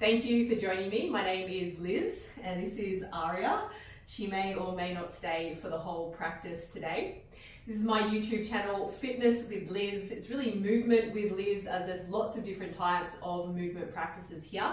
Thank you for joining me. My name is Liz and this is Aria. She may or may not stay for the whole practice today. This is my YouTube channel, Fitness with Liz. It's really movement with Liz, as there's lots of different types of movement practices here.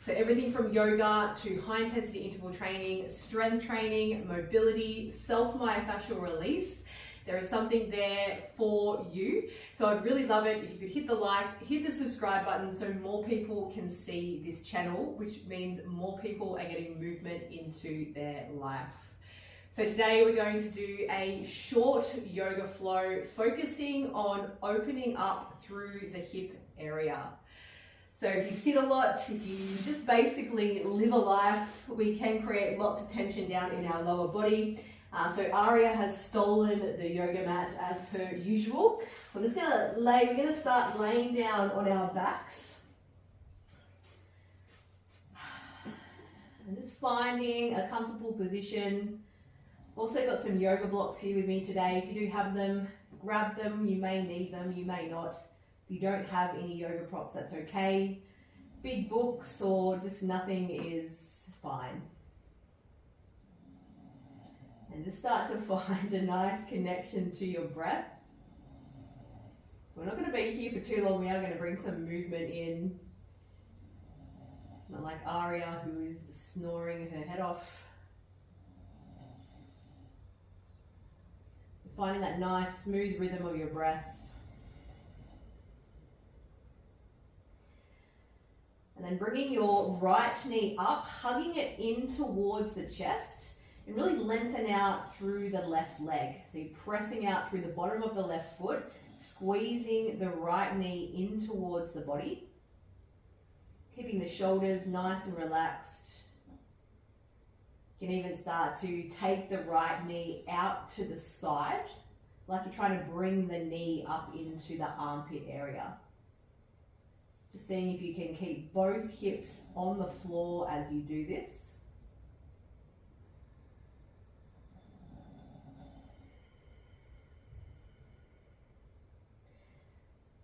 So everything from yoga to high intensity interval training, strength training, mobility, self-myofascial release. There is something there for you. So I'd really love it if you could hit the like, hit the subscribe button so more people can see this channel, which means more people are getting movement into their life. So today we're going to do a short yoga flow focusing on opening up through the hip area. So if you sit a lot, if you just basically live a life, we can create lots of tension down in our lower body. So Aria has stolen the yoga mat as per usual. So I'm just we're going to start laying down on our backs. And just finding a comfortable position. Also got some yoga blocks here with me today. If you do have them, grab them. You may need them, you may not. If you don't have any yoga props, that's okay. Big books or just nothing is fine. And just start to find a nice connection to your breath. So we're not going to be here for too long. We are going to bring some movement in. Not like Aria, who is snoring her head off. So finding that nice smooth rhythm of your breath. And then bringing your right knee up, hugging it in towards the chest. And really lengthen out through the left leg. So you're pressing out through the bottom of the left foot, squeezing the right knee in towards the body. Keeping the shoulders nice and relaxed. You can even start to take the right knee out to the side, like you're trying to bring the knee up into the armpit area. Just seeing if you can keep both hips on the floor as you do this.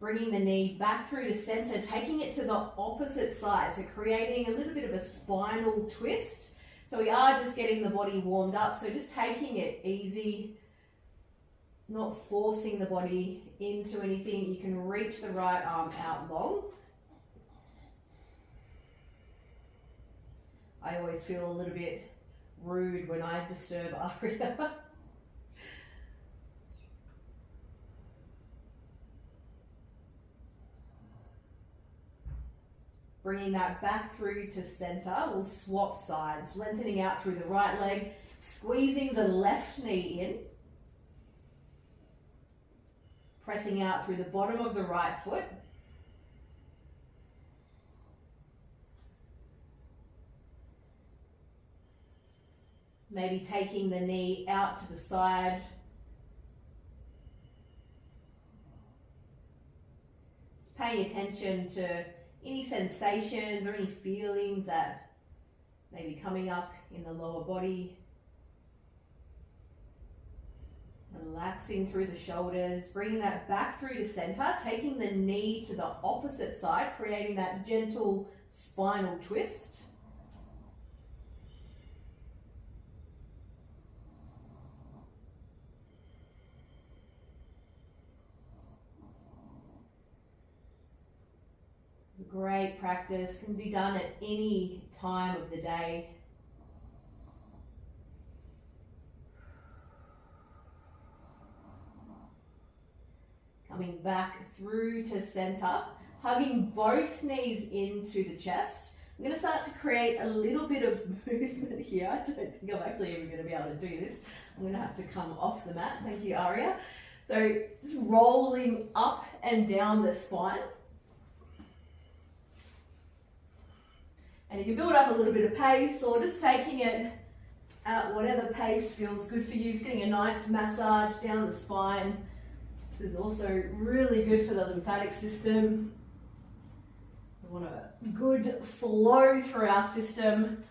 Bringing the knee back through to center, taking it to the opposite side, so creating a little bit of a spinal twist. So we are just getting the body warmed up, so just taking it easy, not forcing the body into anything. You can reach the right arm out long. I always feel a little bit rude when I disturb Aria. Bringing that back through to center, we'll swap sides, lengthening out through the right leg, squeezing the left knee in, pressing out through the bottom of the right foot. Maybe taking the knee out to the side. Just paying attention to any sensations or any feelings that may be coming up in the lower body. Relaxing through the shoulders, bringing that back through to center, taking the knee to the opposite side, creating that gentle spinal twist. Great practice, can be done at any time of the day. Coming back through to center, hugging both knees into the chest. I'm going to start to create a little bit of movement here. I don't think I'm actually even going to be able to do this. I'm going to have to come off the mat. Thank you, Aria. So just rolling up and down the spine. And you can build up a little bit of pace or just taking it at whatever pace feels good for you. Just getting a nice massage down the spine. This is also really good for the lymphatic system. We want a good flow through our system.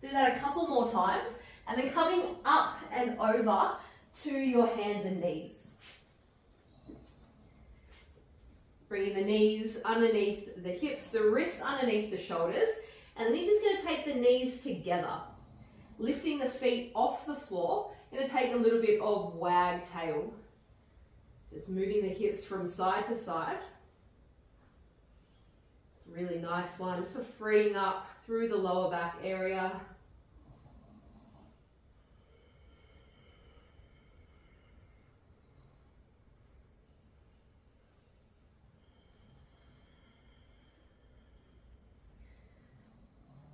Do that a couple more times and then coming up and over to your hands and knees. Bringing the knees underneath the hips, the wrists underneath the shoulders, and then you're just going to take the knees together, lifting the feet off the floor. You're going to take a little bit of wagtail. Just moving the hips from side to side. It's a really nice one, just for freeing up through the lower back area.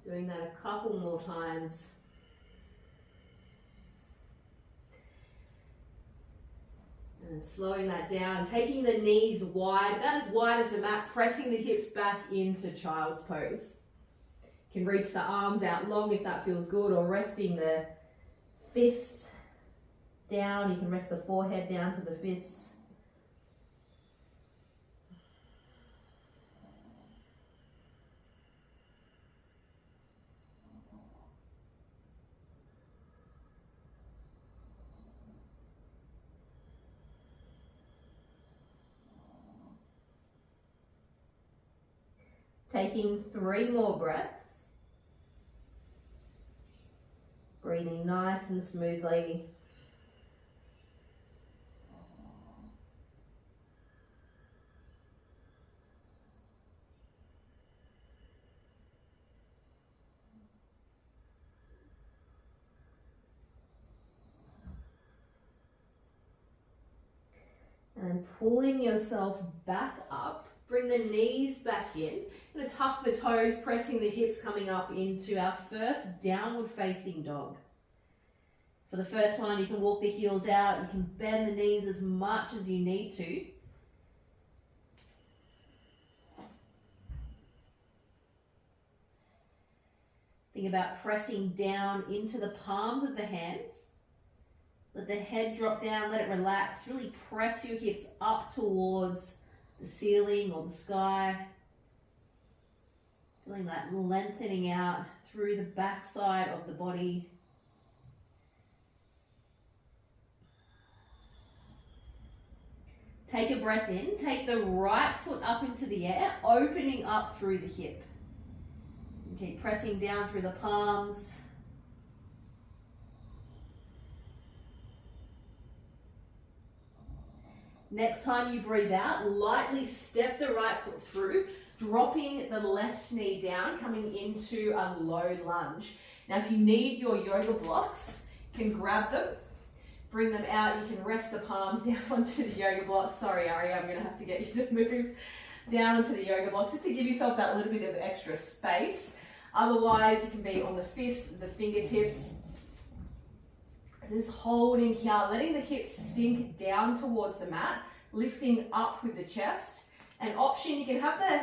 Doing that a couple more times. And slowing that down, taking the knees wide, about as wide as the mat, pressing the hips back into child's pose. You can reach the arms out long if that feels good, or resting the fists down. You can rest the forehead down to the fists. Taking 3 more breaths. Breathing nice and smoothly. And pulling yourself back up. Bring the knees back in. You're going to tuck the toes, pressing the hips, coming up into our first downward facing dog. For the first one, you can walk the heels out. You can bend the knees as much as you need to. Think about pressing down into the palms of the hands. Let the head drop down, let it relax. Really press your hips up towards the ceiling or the sky. Feeling that lengthening out through the backside of the body. Take a breath in. Take the right foot up into the air, opening up through the hip. And keep pressing down through the palms. Next time you breathe out, lightly step the right foot through, dropping the left knee down, coming into a low lunge. Now, if you need your yoga blocks, you can grab them, bring them out. You can rest the palms down onto the yoga blocks. Sorry, Ari, I'm going to have to get you to move down onto the yoga blocks just to give yourself that little bit of extra space. Otherwise, you can be on the fists, the fingertips. Just holding here, letting the hips sink down towards the mat, lifting up with the chest. An option, you can have the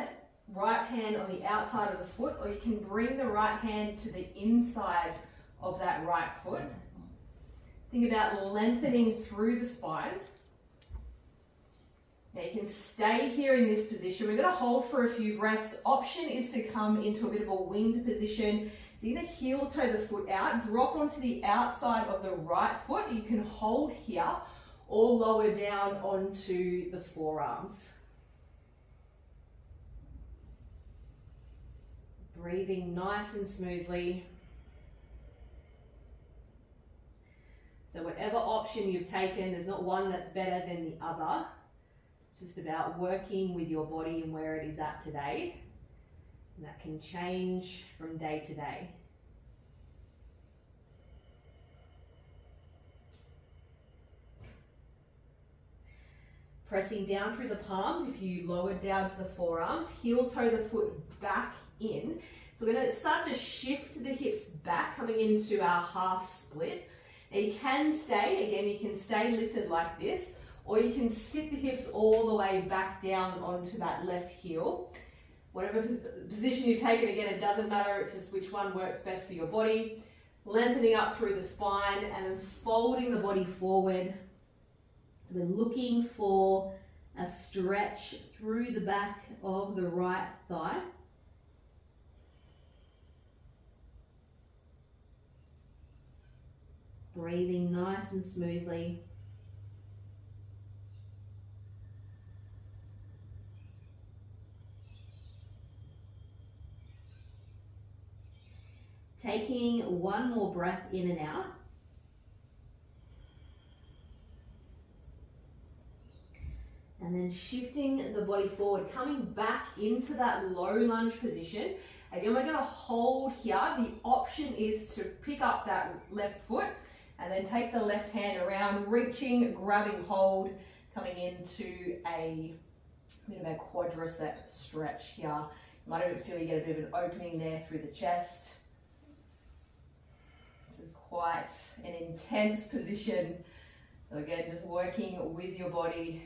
right hand on the outside of the foot, or you can bring the right hand to the inside of that right foot. Think about lengthening through the spine. Now you can stay here in this position. We're going to hold for a few breaths. Option is to come into a bit of a winged position. So you're going to heel toe the foot out, drop onto the outside of the right foot. You can hold here or lower down onto the forearms. Breathing nice and smoothly. So whatever option you've taken, there's not one that's better than the other. It's just about working with your body and where it is at today. And that can change from day to day. Pressing down through the palms, if you lower down to the forearms, heel toe the foot back in. So we're going to start to shift the hips back, coming into our half split. Now you can stay, again, you can stay lifted like this, or you can sit the hips all the way back down onto that left heel. Whatever position you've taken, again, it doesn't matter, it's just which one works best for your body. Lengthening up through the spine and then folding the body forward. So we're looking for a stretch through the back of the right thigh. Breathing nice and smoothly. Taking one more breath in and out. And then shifting the body forward, coming back into that low lunge position. Again, we're going to hold here. The option is to pick up that left foot and then take the left hand around, reaching, grabbing hold, coming into a bit of a quadricep stretch here. You might even feel you get a bit of an opening there through the chest. This is quite an intense position. So again, just working with your body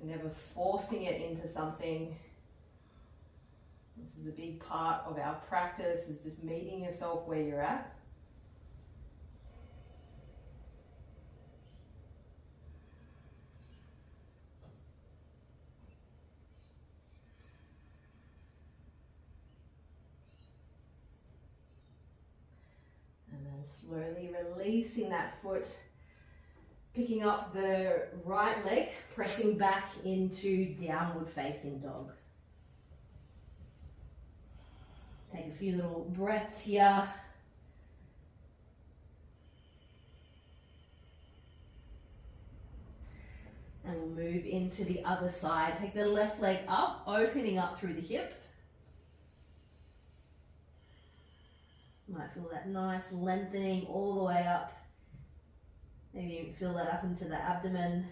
and never forcing it into something. This is a big part of our practice, is just meeting yourself where you're at. And then slowly releasing that foot, picking up the right leg, pressing back into downward facing dog. Take a few little breaths here. And we'll move into the other side. Take the left leg up, opening up through the hip. Might feel that nice lengthening all the way up. Maybe you feel that up into the abdomen,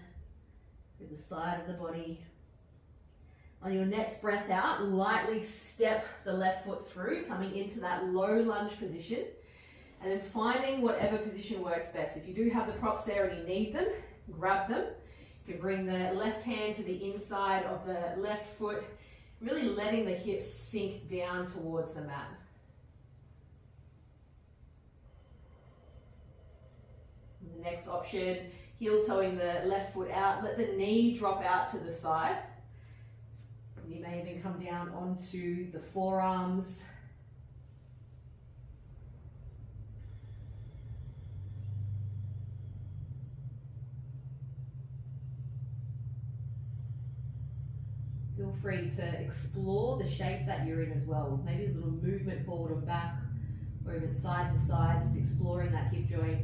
through the side of the body. On your next breath out, lightly step the left foot through, coming into that low lunge position. And then finding whatever position works best. If you do have the props there and you need them, grab them. You can bring the left hand to the inside of the left foot, really letting the hips sink down towards the mat. The next option, heel toeing the left foot out, let the knee drop out to the side. You may even come down onto the forearms. Feel free to explore the shape that you're in as well. Maybe a little movement forward or back, or even side to side, just exploring that hip joint.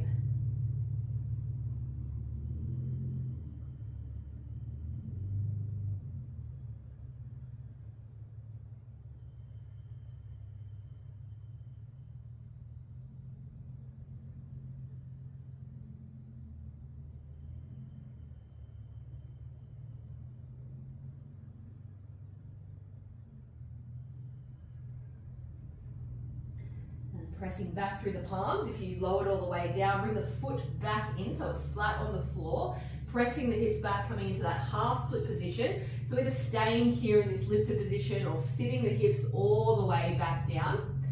Pressing back through the palms. If you lower it all the way down, bring the foot back in so it's flat on the floor. Pressing the hips back, coming into that half split position. So either staying here in this lifted position or sitting the hips all the way back down.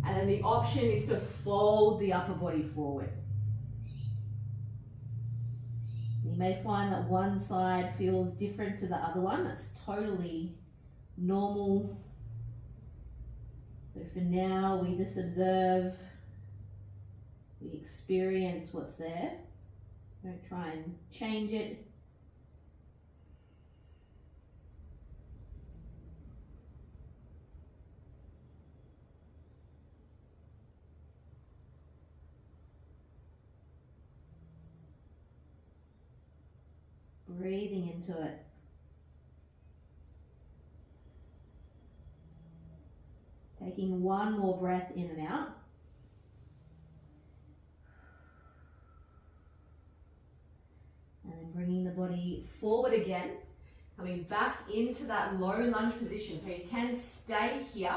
And then the option is to fold the upper body forward. You may find that one side feels different to the other one. That's totally normal. So for now, we just observe, we experience what's there. Don't try and change it. Breathing into it. Taking one more breath in and out. And then bringing the body forward again. Coming back into that low lunge position. So you can stay here.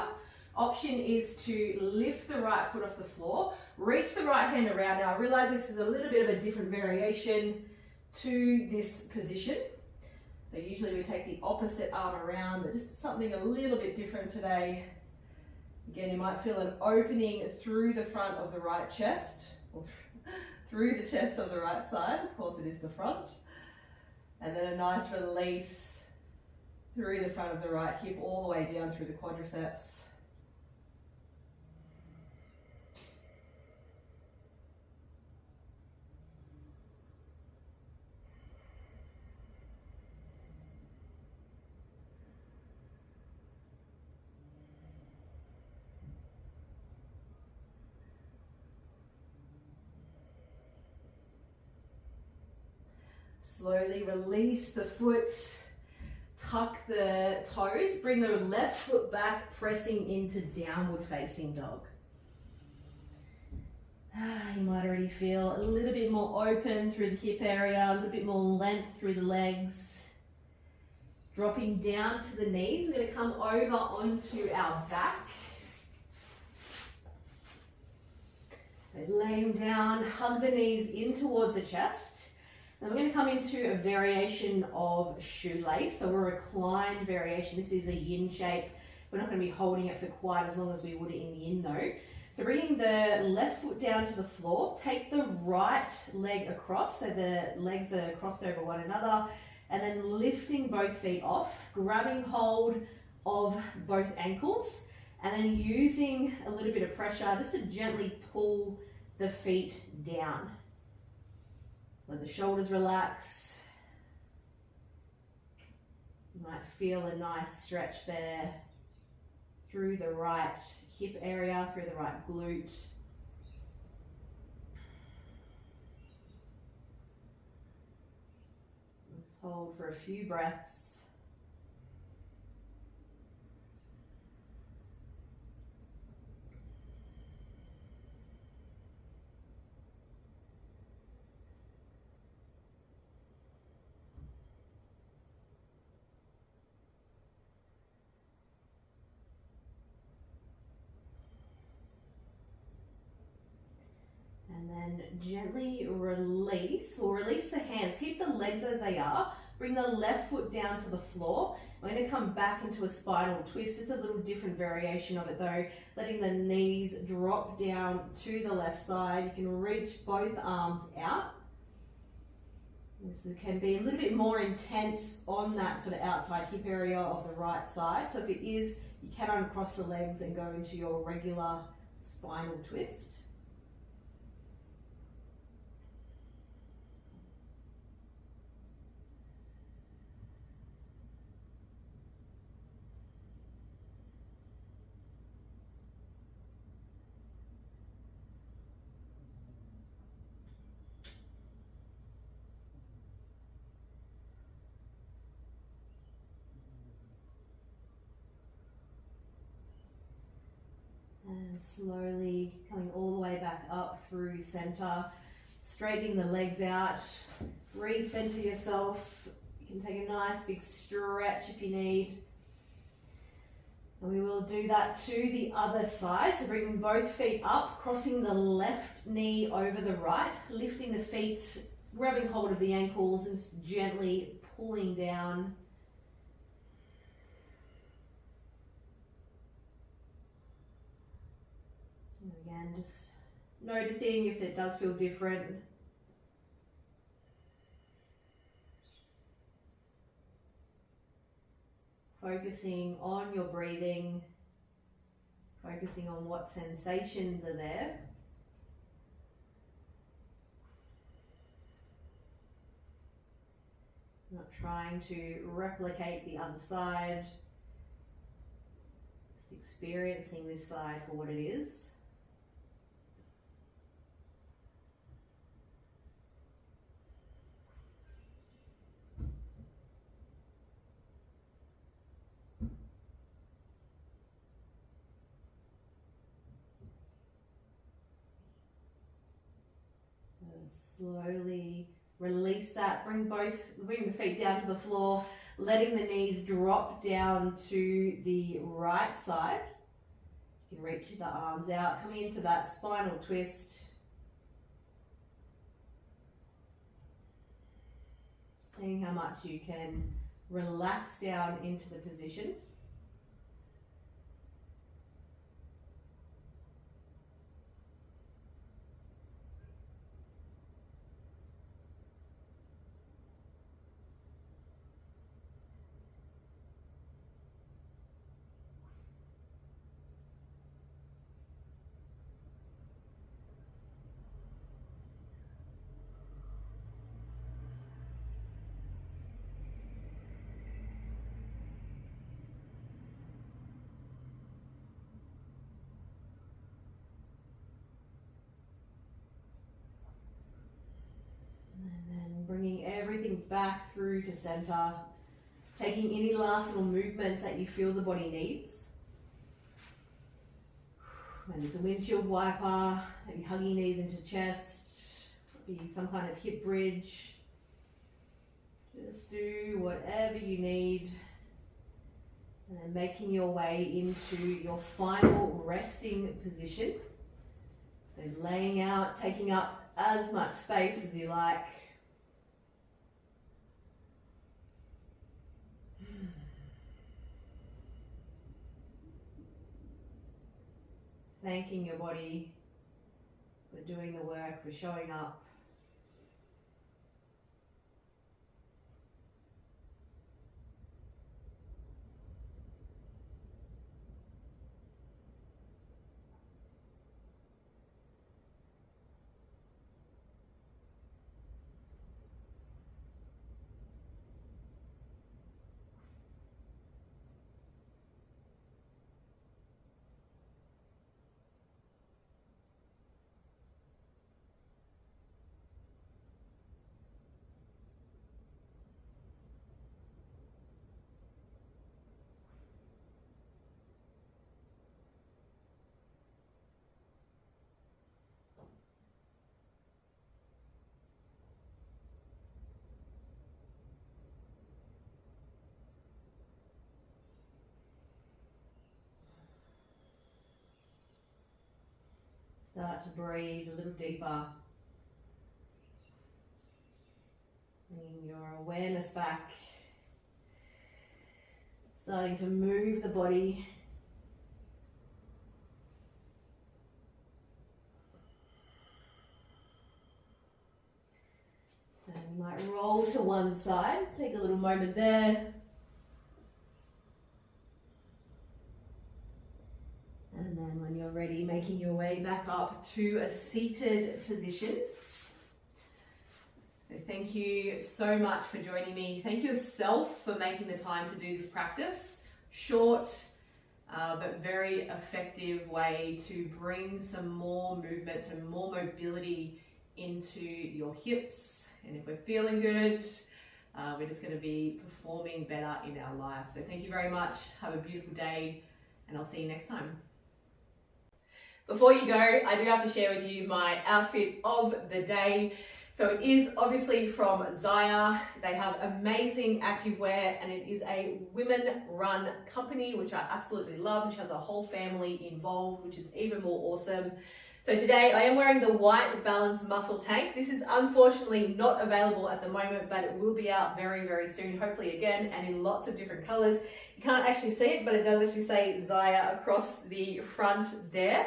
Option is to lift the right foot off the floor. Reach the right hand around. Now I realize this is a little bit of a different variation to this position. So usually we take the opposite arm around, but just something a little bit different today. Again, you might feel an opening through the front of the right chest, or through the chest of the right side. Of course, it is the front. And then a nice release through the front of the right hip, all the way down through the quadriceps. Slowly release the foot, tuck the toes, bring the left foot back, pressing into downward facing dog. You might already feel a little bit more open through the hip area, a little bit more length through the legs. Dropping down to the knees, we're going to come over onto our back. So laying down, hug the knees in towards the chest. Then we're going to come into a variation of shoelace, so a reclined variation. This is a yin shape. We're not going to be holding it for quite as long as we would in yin though. So bringing the left foot down to the floor, take the right leg across, so the legs are crossed over one another, and then lifting both feet off, grabbing hold of both ankles, and then using a little bit of pressure just to gently pull the feet down. Let the shoulders relax. You might feel a nice stretch there through the right hip area, through the right glute. Just hold for a few breaths. And then gently release, or release the hands. Keep the legs as they are. Bring the left foot down to the floor. We're going to come back into a spinal twist. Just a little different variation of it though. Letting the knees drop down to the left side. You can reach both arms out. This can be a little bit more intense on that sort of outside hip area of the right side. So if it is, you can uncross the legs and go into your regular spinal twist. And slowly coming all the way back up through center, straightening the legs out, recenter yourself. You can take a nice big stretch if you need. And we will do that to the other side. So bringing both feet up, crossing the left knee over the right, lifting the feet, grabbing hold of the ankles and just gently pulling down. And again, just noticing if it does feel different. Focusing on your breathing, focusing on what sensations are there. Not trying to replicate the other side, just experiencing this side for what it is. Slowly release that, bring the feet down to the floor, letting the knees drop down to the right side. You can reach the arms out, coming into that spinal twist. Seeing how much you can relax down into the position. back through to center, taking any last little movements that you feel the body needs. Maybe it's a windshield wiper, maybe hugging knees into chest, maybe some kind of hip bridge. Just do whatever you need. And then making your way into your final resting position. So laying out, taking up as much space as you like. Thanking your body for doing the work, for showing up. Start to breathe a little deeper. Bringing your awareness back. Starting to move the body. And you might roll to one side. Take a little moment there. And then when you're ready, making your way back up to a seated position. So thank you so much for joining me. Thank yourself for making the time to do this practice. Short, but very effective way to bring some more movement, some more mobility into your hips. And if we're feeling good, we're just going to be performing better in our life. So thank you very much. Have a beautiful day, and I'll see you next time. Before you go, I do have to share with you my outfit of the day. So it is obviously from Zaya. They have amazing activewear, and it is a women-run company, which I absolutely love, which has a whole family involved, which is even more awesome. So today I am wearing the white Balance Muscle Tank. This is unfortunately not available at the moment, but it will be out very, very soon, hopefully again, and in lots of different colors. You can't actually see it, but it does actually say Zaya across the front there.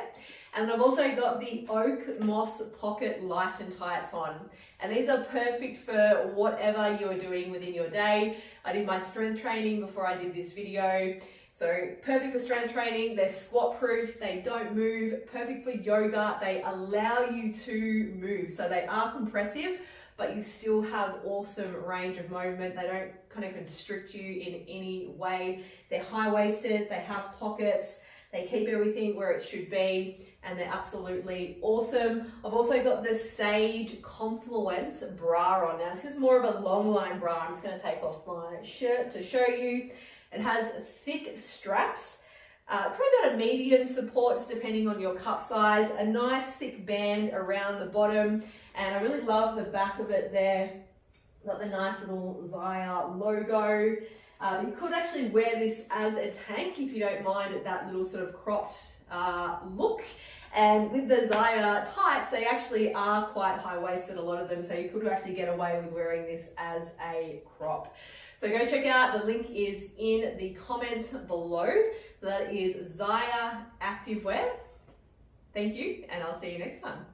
And I've also got the Oakmoss pocket light and tights on. And these are perfect for whatever you're doing within your day. I did my strength training before I did this video. So perfect for strength training, they're squat proof, they don't move, perfect for yoga, they allow you to move. So they are compressive, but you still have awesome range of movement. They don't kind of constrict you in any way. They're high-waisted, they have pockets, they keep everything where it should be, and they're absolutely awesome. I've also got the Sage Confluence bra on. Now this is more of a long line bra. I'm just gonna take off my shirt to show you. It has thick straps, probably about a medium support, just depending on your cup size, a nice thick band around the bottom, and I really love the back of it there. Got the nice little Zaya logo. You could actually wear this as a tank if you don't mind that little sort of cropped look. And with the Zaya tights, they actually are quite high-waisted, a lot of them, so you could actually get away with wearing this as a crop. So go check out, the link is in the comments below. So that is Zaya Activewear. Thank you, and I'll see you next time.